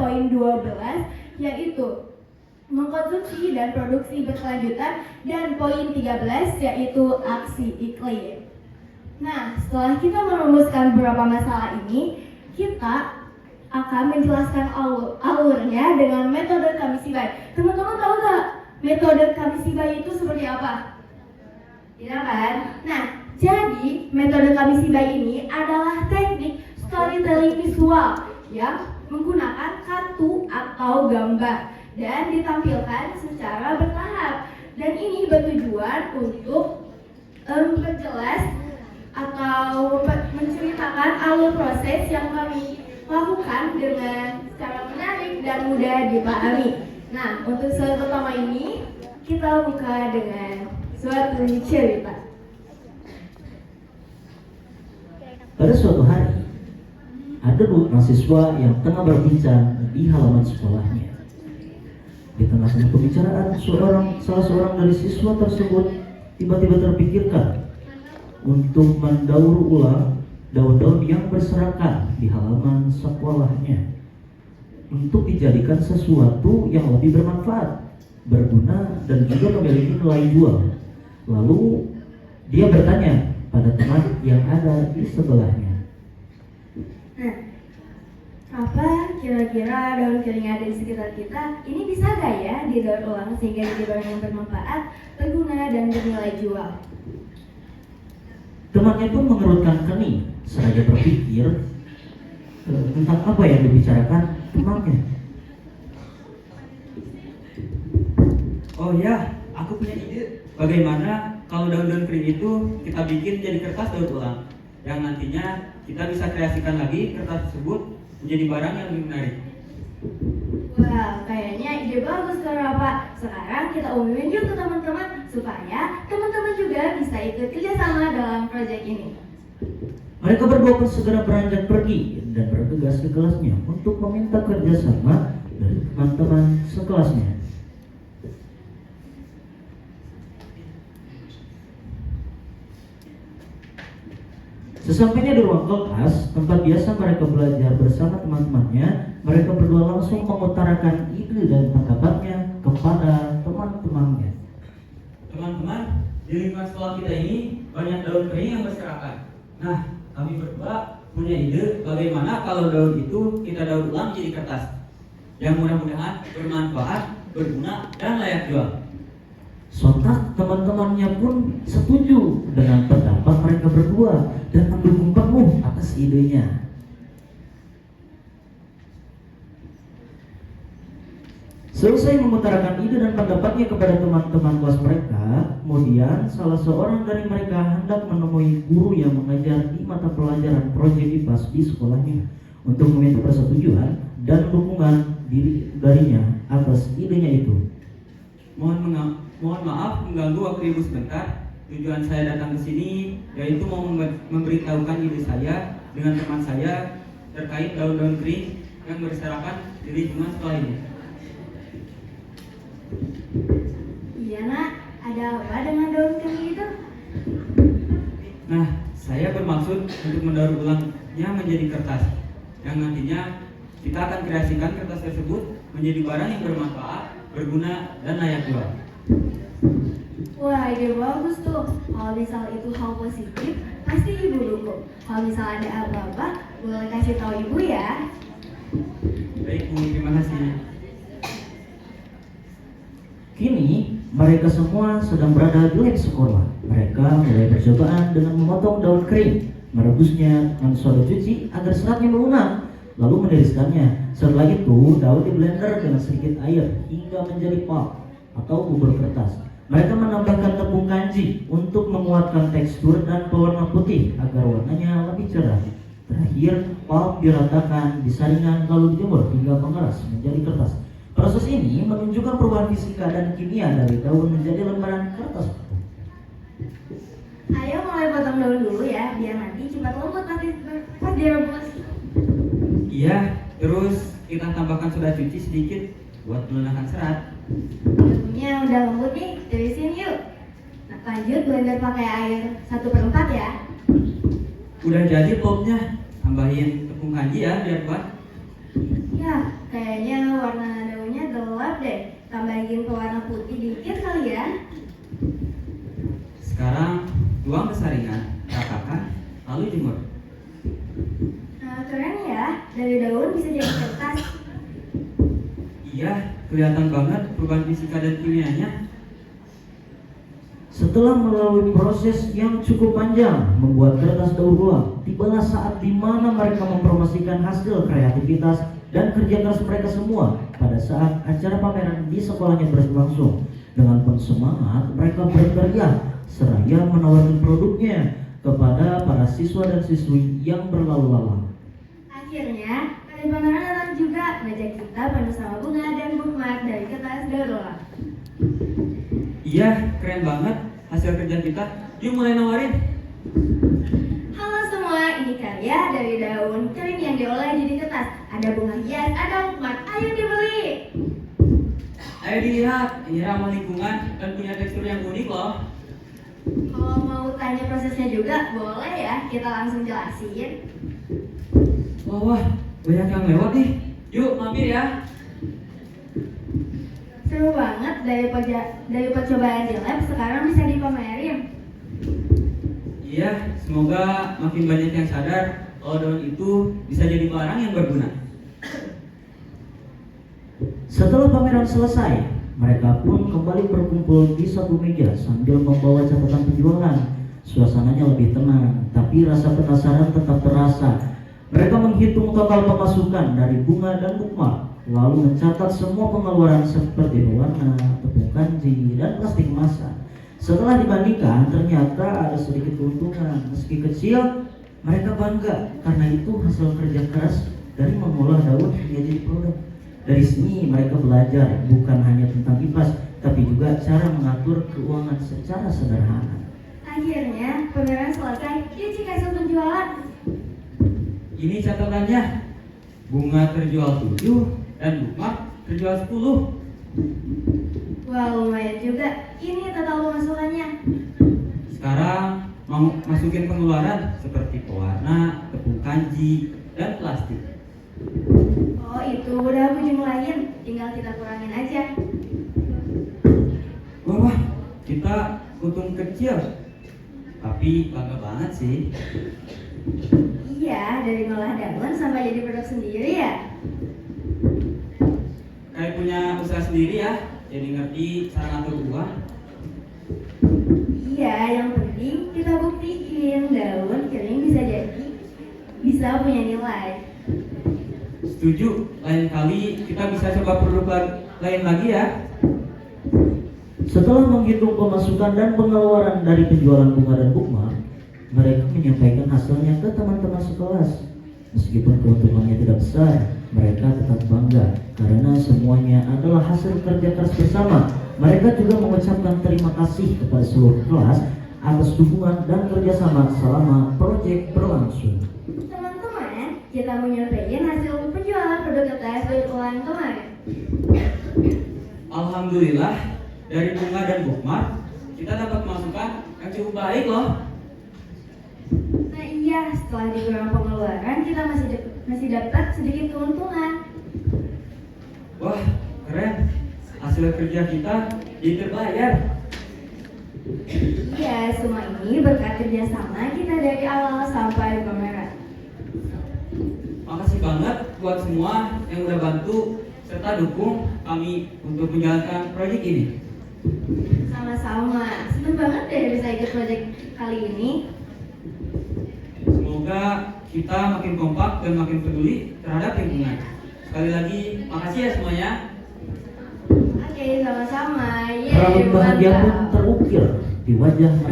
poin 12, yaitu mengkonsumsi dan produksi berkelanjutan, dan poin 13 yaitu aksi iklim. Nah, setelah kita merumuskan beberapa masalah ini, kita akan menjelaskan alurnya dengan metode Kamishibai. Teman-teman tahu nggak metode Kamishibai itu seperti apa? Tidak kan? Nah, jadi metode Kamishibai ini adalah teknik storytelling visual yang menggunakan kartu atau gambar dan ditampilkan secara bertahap. Dan ini bertujuan untuk memperjelas atau menceritakan alur proses yang kami lakukan dengan cara menarik dan mudah dipahami. Nah, untuk slide pertama ini kita buka dengan suatu cerita. Pada suatu hari, ada dua mahasiswa yang tengah berbincang di halaman sekolahnya. Di tengah-tengah pembicaraan, salah seorang dari siswa tersebut tiba-tiba terpikirkan untuk mendaur ulang daun-daun yang berserakan di halaman sekolahnya untuk dijadikan sesuatu yang lebih bermanfaat, berguna, dan juga memiliki nilai jual. Lalu dia bertanya pada teman yang ada di sebelahnya. Nah, apa kira-kira daun kering yang ada di sekitar kita ini bisa gak ya didaur ulang sehingga jadi barang yang bermanfaat, berguna, dan bernilai jual? Temannya pun mengerutkan kening seraya berpikir tentang apa yang dibicarakan temannya. Oh ya, aku punya ide. Bagaimana kalau daun-daun kering itu kita bikin jadi kertas daur ulang, yang nantinya kita bisa kreasikan lagi kertas tersebut menjadi barang yang lebih menarik. Wah, kayaknya ide bagus tuh Pak. Sekarang kita umumin yuk ke teman-teman supaya teman-teman juga bisa ikut kerjasama dalam proyek ini. Mereka berdua pun segera beranjak pergi dan bergegas ke kelasnya untuk meminta kerjasama dari teman-teman sekelasnya. Sesampainya di ruang kelas, tempat biasa mereka belajar bersama teman-temannya, mereka berdua langsung mengutarakan ide dan pendapatnya kepada teman-temannya. Teman-teman, di lingkungan sekolah kita ini banyak daun kering yang berserakan. Nah, kami berdua punya ide bagaimana kalau daun itu kita daur ulang jadi kertas yang mudah-mudahan bermanfaat, berguna, dan layak jual. Sontak teman-temannya pun setuju dengan pendapat mereka berdua dan mendukung penuh atas idenya. Selesai mengutarakan ide dan pendapatnya kepada teman-teman kelas mereka, kemudian salah seorang dari mereka hendak menemui guru yang mengajar di mata pelajaran proyek IPAS di sekolahnya untuk meminta persetujuan dan dukungan darinya atas idenya itu. Mohon maaf mengganggu waktu ibu sebentar. Tujuan saya datang ke sini yaitu mau memberitahukan ide saya dengan teman saya terkait daun-daun kering yang berserakan di lingkungan sekolah ini. Iya nak, ada apa dengan daun kering itu? Nah, saya bermaksud untuk mendaur ulangnya menjadi kertas yang nantinya kita akan kreasikan kertas tersebut menjadi barang yang bermanfaat, berguna, dan layak jual. Wah, ide bagus tuh. Kalau misal itu hal positif, pasti ibu dukung. Kalau misal ada apa-apa, boleh kasih tahu ibu ya. Baik Bu, terima kasih. Kini mereka semua sedang berada di lab sekolah. Mereka mulai percobaan dengan memotong daun kering, merebusnya dengan soda cuci agar seratnya melunak, lalu meniriskannya. Setelah itu daun di blender dengan sedikit air hingga menjadi pulp atau bubur kertas. Mereka menambahkan tepung kanji untuk menguatkan tekstur dan pewarna putih agar warnanya lebih cerah. Terakhir, pulp diratakan, disaringkan lalu dijemur hingga mengeras menjadi kertas. Proses ini menunjukkan perubahan fisika dan kimia dari daun menjadi lembaran kertas. Ayo mulai potong daun dulu ya, biar nanti cepat lembut pas direbus. Iya, terus kita tambahkan soda cuci sedikit buat melunakkan serat. Daunnya udah lembut nih, tirisin yuk. Nah, lanjut blender pakai air 1/4 ya. Udah jadi popnya, tambahin tepung kanji ya biar kuat. Ya, kayak Kayaknya warna daunnya gelap deh. Tambahin ke warna putih dikit kali ya. Sekarang tuang ke saringan, ratakan, lalu jemur. Nah, keren ya. Dari daun bisa jadi kertas. Iya, kelihatan banget perubahan fisika dan kimianya. Setelah melalui proses yang cukup panjang membuat kertas daur ulang, tibalah saat di mana mereka mempromosikan hasil kreativitas dan kerja keras mereka semua pada saat acara pameran di sekolahnya berlangsung. Dengan penuh semangat, mereka berteriak seraya menawarkan produknya kepada para siswa dan siswi yang berlalu lalang. Akhirnya, kali pameran datang juga ngajak kita penuh sama bunga dan bookmark dari kertas daur ulang. Iya, keren banget hasil kerja kita. Yuk mulai nawarin. Halo semua, ini karya dari daun kering yang diolah jadi kertas. Ada bunga hias, ada bookmark, ayo dibeli. Ayo dilihat, ini ramah lingkungan dan punya tekstur yang unik loh. Kalau mau tanya prosesnya juga, boleh ya, kita langsung jelasin. Wah, banyak yang lewat nih. Yuk mampir ya. Seru banget dari percobaan di lab sekarang bisa dipamerin. Iya, semoga makin banyak yang sadar kalau daun itu bisa jadi barang yang berguna. Setelah pameran selesai, mereka pun kembali berkumpul di satu meja sambil membawa catatan penjualan. Suasananya lebih tenang, tapi rasa penasaran tetap terasa. Mereka menghitung total pemasukan dari bunga dan bookmark, lalu mencatat semua pengeluaran seperti pewarna, tepung kanji, dan plastik kemasan. Setelah dibandingkan, ternyata ada sedikit keuntungan. Meski kecil, mereka bangga karena itu hasil kerja keras dari mengolah daun menjadi produk. Dari sini mereka belajar bukan hanya tentang kipas, tapi juga cara mengatur keuangan secara sederhana. Akhirnya, pameran selesai, yuk cek hasil penjualan. Ini catatannya. Bunga terjual 7 dan bookmark terjual 10. Wah, lumayan juga. Ini total pemasukannya. Sekarang mau masukin pengeluaran seperti pewarna, tepung kanji, dan plastik. Oh, itu udah ujung lain. Tinggal kita kurangin aja. Wah, kita untung kecil. Tapi bangga banget sih. Iya, dari ngolah daun sampai jadi produk sendiri ya. Kayak punya usaha sendiri ya, jadi ngerti cara ngatur uang. Iya, yang penting kita buktiin daun kering bisa punya nilai. Setuju, lain kali kita bisa coba produk lain lagi ya. Setelah menghitung pemasukan dan pengeluaran dari penjualan bunga dan bookmark, mereka menyampaikan hasilnya ke teman-teman sekelas. Meskipun keuntungannya tidak besar, mereka tetap bangga karena semuanya adalah hasil kerja keras bersama. Mereka juga mengucapkan terima kasih kepada seluruh kelas atas dukungan dan kerjasama selama proyek berlangsung. Teman-teman, kita mau nyampein hasil penjualan produk kertas daur ulang kemarin. Alhamdulillah, dari bunga dan bookmark kita dapat masukan yang cukup baik loh. Nah iya, setelah dikurang pengeluaran kita masih dapat sedikit keuntungan. Wah, keren. Hasil kerja kita jadi terbayar. Iya, semua ini berkat kerjasama kita dari awal sampai pameran. Makasih banget buat semua yang udah bantu serta dukung kami untuk menjalankan proyek ini. Sama-sama, seneng banget deh bisa ikut proyek kali ini. Semoga kita makin kompak dan makin peduli terhadap lingkungan. Sekali lagi, makasih ya semuanya. Oke, sama-sama. Yeay, Raut bahagia pun mantap. terukir di wajah mereka.